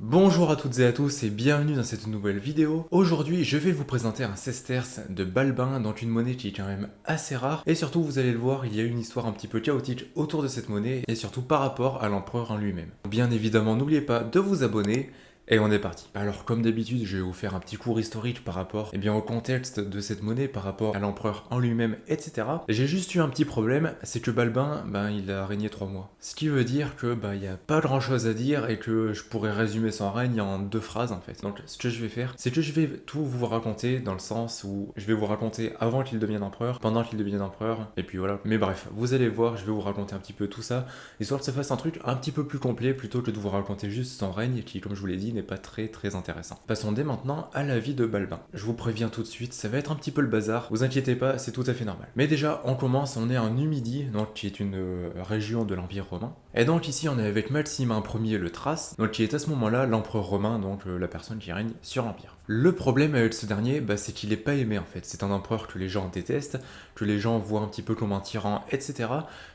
Bonjour à toutes et à tous et bienvenue dans cette nouvelle vidéo. Aujourd'hui, je vais vous présenter un sesterce de Balbin, donc une monnaie qui est quand même assez rare. Et surtout, vous allez le voir, il y a une histoire un petit peu chaotique autour de cette monnaie et surtout par rapport à l'empereur en lui-même. Bien évidemment, n'oubliez pas de vous abonner. Et on est parti. Alors comme d'habitude, je vais vous faire un petit cours historique par rapport au contexte de cette monnaie, par rapport à l'empereur en lui-même, etc. J'ai juste eu un petit problème, c'est que Balbin, il a régné 3 mois. Ce qui veut dire que il n'y a pas grand chose à dire et que je pourrais résumer son règne en 2 phrases en fait. Donc ce que je vais faire, c'est que je vais tout vous raconter dans le sens où je vais vous raconter avant qu'il devienne empereur, pendant qu'il devienne empereur, et puis voilà. Mais bref, vous allez voir, je vais vous raconter un petit peu tout ça, histoire que ça fasse un truc un petit peu plus complet plutôt que de vous raconter juste son règne qui, comme je vous l'ai dit, n'est pas très intéressant. Passons dès maintenant à la vie de Balbin. Je vous préviens tout de suite, ça va être un petit peu le bazar, vous inquiétez pas, c'est tout à fait normal. Mais déjà, on commence, on est en Numidie, donc qui est une région de l'Empire romain. Et donc ici, on est avec Maximin Ier le Thrace, donc qui est à ce moment-là l'empereur romain, donc la personne qui règne sur l'Empire. Le problème avec ce dernier, c'est qu'il n'est pas aimé en fait. C'est un empereur que les gens détestent, que les gens voient un petit peu comme un tyran, etc.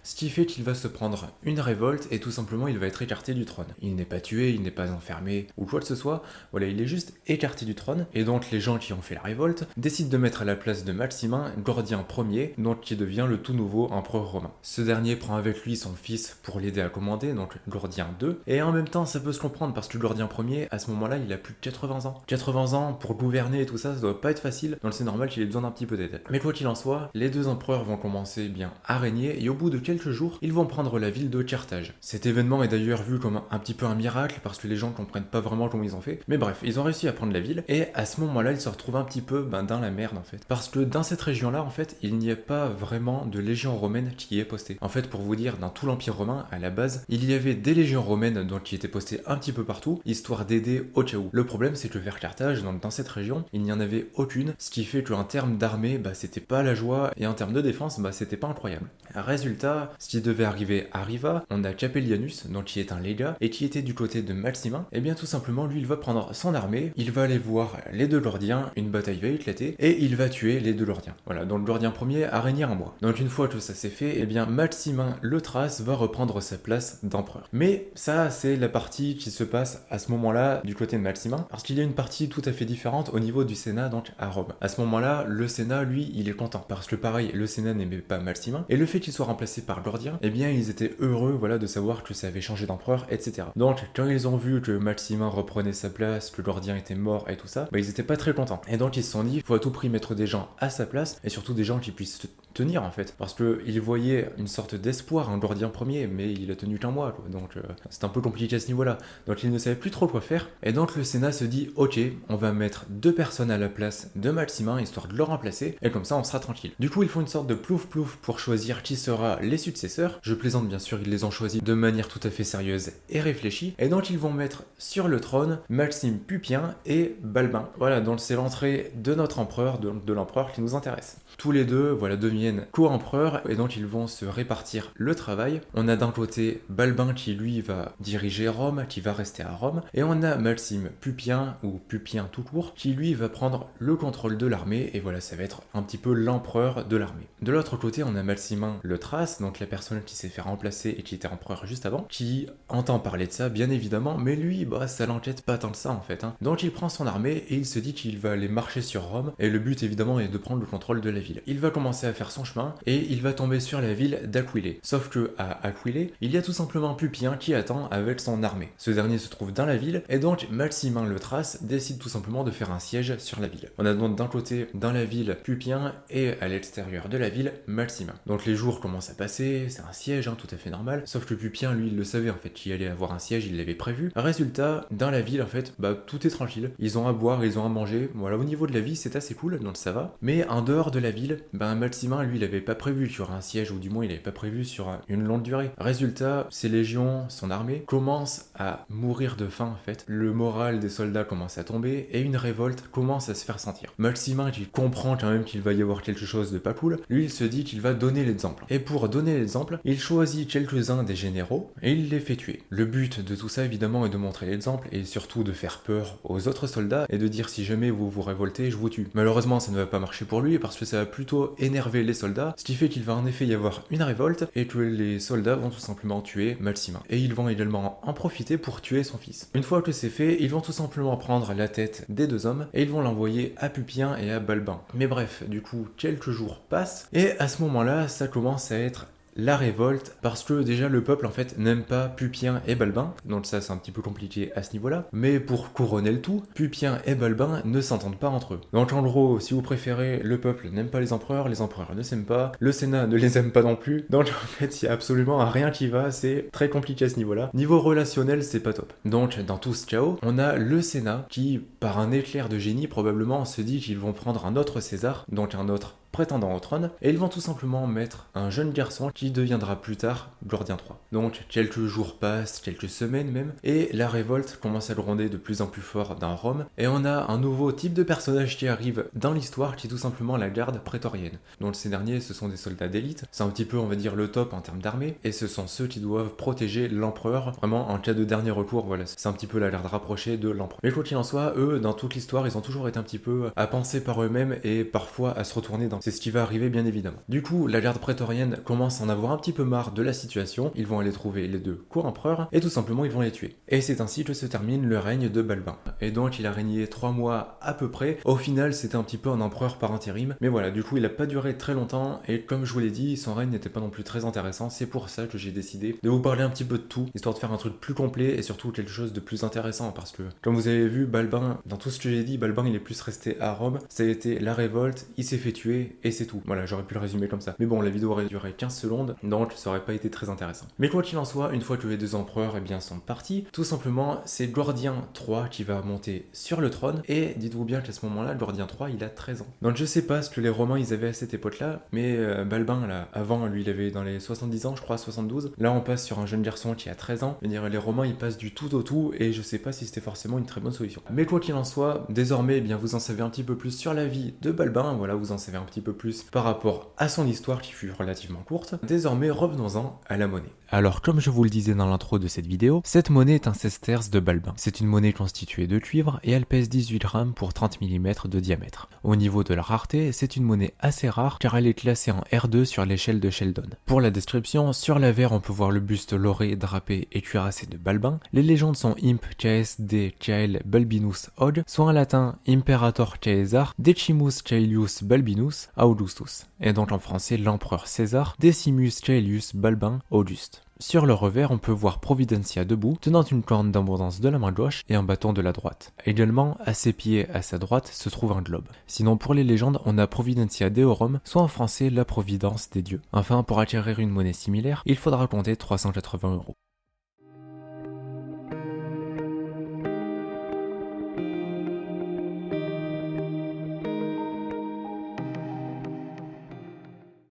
Ce qui fait qu'il va se prendre une révolte et tout simplement il va être écarté du trône. Il n'est pas tué, il n'est pas enfermé ou quoi que ce soit, voilà, il est juste écarté du trône. Et donc les gens qui ont fait la révolte décident de mettre à la place de Maximin Gordien Ier, donc qui devient le tout nouveau empereur romain. Ce dernier prend avec lui son fils pour l'aider à commander, donc Gordien II. Et en même temps ça peut se comprendre parce que Gordien Ier, à ce moment-là, il a plus de 80 ans. 80 ans pour gouverner et tout ça, ça doit pas être facile, donc c'est normal qu'il ait besoin d'un petit peu d'aide. Mais quoi qu'il en soit, les deux empereurs vont commencer bien à régner et au bout de quelques jours, ils vont prendre la ville de Carthage. Cet événement est d'ailleurs vu comme un petit peu un miracle parce que les gens comprennent pas vraiment comment ils ont fait. Mais bref, ils ont réussi à prendre la ville et à ce moment-là, ils se retrouvent un petit peu dans la merde en fait. Parce que dans cette région-là, en fait, il n'y a pas vraiment de légion romaine qui y est postée. En fait, pour vous dire, dans tout l'Empire romain, à la base, il y avait des légions romaines donc qui étaient postées un petit peu partout, histoire d'aider au cas où. Le problème, c'est que vers Carthage, donc dans cette région, il n'y en avait aucune, ce qui fait qu'en termes d'armée, c'était pas la joie, et en termes de défense, c'était pas incroyable. Résultat, ce qui devait arriver arriva, on a Capellianus, donc qui est un légat, et qui était du côté de Maximin, et bien tout simplement, lui, il va prendre son armée, il va aller voir les deux Gordiens, une bataille va éclater, et il va tuer les deux Gordiens. Voilà, donc Gordien Ier a régné un mois. Donc une fois que ça s'est fait, Maximin le Thrace va reprendre sa place d'empereur. Mais ça, c'est la partie qui se passe à ce moment-là du côté de Maximin, parce qu'il y a une partie tout à fait différente au niveau du Sénat, donc à Rome. À ce moment-là, le Sénat, lui, il est content, parce que pareil, le Sénat n'aimait pas Maximin, et le fait qu'il soit remplacé par Gordien, ils étaient heureux, voilà, de savoir que ça avait changé d'empereur, etc. Donc, quand ils ont vu que Maximin reprenait sa place, que Gordien était mort et tout ça, ils étaient pas très contents. Et donc, ils se sont dit, il faut à tout prix mettre des gens à sa place, et surtout des gens qui puissent tenir, en fait. Parce qu'ils voyaient une sorte d'espoir en Gordien Ier, mais il a tenu qu'un mois, quoi. Donc, c'est un peu compliqué à ce niveau-là. Donc, ils ne savaient plus trop quoi faire, et donc le Sénat se dit, ok, on va mettre 2 personnes à la place de Maximin, histoire de le remplacer, et comme ça, on sera tranquille. Du coup, ils font une sorte de plouf-plouf pour choisir qui sera les successeurs. Je plaisante, bien sûr, ils les ont choisis de manière tout à fait sérieuse et réfléchie, et donc ils vont mettre sur le trône Maxime Pupien et Balbin. Voilà, donc c'est l'entrée de notre empereur, de l'empereur qui nous intéresse. Tous les deux, voilà, deviennent co-empereurs, et donc ils vont se répartir le travail. On a d'un côté Balbin qui, lui, va diriger Rome, qui va rester à Rome, et on a Maxime Pupien, ou Pupien tout court, qui, lui, va prendre le contrôle de l'armée, et voilà, ça va être un petit peu l'empereur de l'armée. De l'autre côté, on a Maximin le Thrace, donc la personne qui s'est fait remplacer et qui était empereur juste avant, qui entend parler de ça, bien évidemment, mais lui, ça l'enquête pas tant que ça, en fait. Donc il prend son armée, et il se dit qu'il va aller marcher sur Rome, et le but, évidemment, est de prendre le contrôle de la ville. Il va commencer à faire son chemin, et il va tomber sur la ville d'Aquilée. Sauf que, à Aquileia, il y a tout simplement Pupien qui attend avec son armée. Ce dernier se trouve dans la ville, et donc Maximin le Thrace décide tout simplement de faire un siège sur la ville. On a donc d'un côté, dans la ville, Pupien, et à l'extérieur de la ville, Maximin. Donc les jours commencent à passer, c'est un siège, tout à fait normal, sauf que Pupien, lui, il le savait, en fait, qu'il allait avoir un siège, il l'avait prévu. Résultat, dans la ville, en fait, tout est tranquille. Ils ont à boire, ils ont à manger, voilà, au niveau de la vie, c'est assez cool, donc ça va. Mais en dehors de la ville, Maximin, lui, il avait pas prévu qu'il y aurait un siège, ou du moins, il avait pas prévu sur une longue durée. Résultat, ses légions, son armée, commencent à mourir de faim, en fait. Le moral des soldats commence à tomber, et une révolte commence à se faire sentir. Maximin, qui comprend quand même qu'il va y avoir quelque chose de pas cool, lui, il se dit qu'il va donner l'exemple. Et pour donner l'exemple, il choisit quelques-uns des généraux, et il les fait tuer. Le but de tout ça, évidemment, est de montrer l'exemple, et surtout de faire peur aux autres soldats, et de dire si jamais vous vous révoltez, je vous tue. Malheureusement, ça ne va pas marcher pour lui, parce que ça va plutôt énerver les soldats, ce qui fait qu'il va en effet y avoir une révolte et que les soldats vont tout simplement tuer Maximin. Et ils vont également en profiter pour tuer son fils. Une fois que c'est fait, ils vont tout simplement prendre la tête des deux hommes et ils vont l'envoyer à Pupien et à Balbin. Mais bref, du coup, quelques jours passent et à ce moment-là, ça commence à être la révolte, parce que déjà le peuple en fait n'aime pas Pupien et Balbin, donc ça c'est un petit peu compliqué à ce niveau-là, mais pour couronner le tout, Pupien et Balbin ne s'entendent pas entre eux. Donc en gros, si vous préférez, le peuple n'aime pas les empereurs ne s'aiment pas, le Sénat ne les aime pas non plus, donc en fait il y a absolument rien qui va, c'est très compliqué à ce niveau-là. Niveau relationnel, c'est pas top. Donc dans tout ce chaos, on a le Sénat qui, par un éclair de génie probablement, se dit qu'ils vont prendre un autre César, donc un autre prétendant au trône, et ils vont tout simplement mettre un jeune garçon qui deviendra plus tard Gordien III. Donc quelques jours passent, quelques semaines même, et la révolte commence à gronder de plus en plus fort dans Rome, et on a un nouveau type de personnage qui arrive dans l'histoire, qui est tout simplement la garde prétorienne. Donc ces derniers, ce sont des soldats d'élite, c'est un petit peu, on va dire, le top en termes d'armée, et ce sont ceux qui doivent protéger l'empereur, vraiment en cas de dernier recours, voilà, c'est un petit peu la garde rapprochée de l'empereur. Mais quoi qu'il en soit, eux, dans toute l'histoire, ils ont toujours été un petit peu à penser par eux-mêmes, et parfois à se retourner dans... C'est ce qui va arriver bien évidemment. Du coup, la garde prétorienne commence à en avoir un petit peu marre de la situation, ils vont aller trouver les deux co-empereurs et tout simplement ils vont les tuer. Et c'est ainsi que se termine le règne de Balbin. Et donc il a régné 3 mois à peu près, au final c'était un petit peu un empereur par intérim, mais voilà, du coup il a pas duré très longtemps et comme je vous l'ai dit, son règne n'était pas non plus très intéressant, c'est pour ça que j'ai décidé de vous parler un petit peu de tout, histoire de faire un truc plus complet et surtout quelque chose de plus intéressant, parce que comme vous avez vu, Balbin, dans tout ce que j'ai dit, Balbin il est plus resté à Rome, ça a été la révolte, il s'est fait tuer et c'est tout. Voilà, j'aurais pu le résumer comme ça. Mais bon, la vidéo aurait duré 15 secondes, donc ça aurait pas été très intéressant. Mais quoi qu'il en soit, une fois que les deux empereurs sont partis, tout simplement, c'est Gordien III qui va monter sur le trône, et dites-vous bien qu'à ce moment-là, Gordien III, il a 13 ans. Donc je sais pas ce que les Romains, ils avaient à cette époque-là, mais Balbin, là, avant, lui, il avait dans les 70 ans, je crois, 72. Là, on passe sur un jeune garçon qui a 13 ans. Je veux dire, les Romains, ils passent du tout au tout, et je sais pas si c'était forcément une très bonne solution. Mais quoi qu'il en soit, désormais, eh bien, vous en savez un petit peu plus sur la vie de Balbin, voilà, vous en savez un petit peu plus par rapport à son histoire qui fut relativement courte. Désormais, revenons-en à la monnaie. Alors, comme je vous le disais dans l'intro de cette vidéo, cette monnaie est un sesterce de Balbin. C'est une monnaie constituée de cuivre et elle pèse 18 grammes pour 30 mm de diamètre. Au niveau de la rareté, c'est une monnaie assez rare car elle est classée en R2 sur l'échelle de Sheldon. Pour la description, sur l'avers on peut voir le buste lauré, drapé et cuirassé de Balbin. Les légendes sont Imp Caes Cael Balbinus Hog, soit en latin Imperator Caesar Decimus Caelius Balbinus Augustus, et donc en français l'empereur César Decimus Caelius Balbin Auguste. Sur le revers, on peut voir Providentia debout, tenant une corne d'abondance de la main gauche et un bâton de la droite. Également, à ses pieds, à sa droite, se trouve un globe. Sinon, pour les légendes, on a Providentia Deorum, soit en français la providence des dieux. Enfin, pour acquérir une monnaie similaire, il faudra compter 380 €.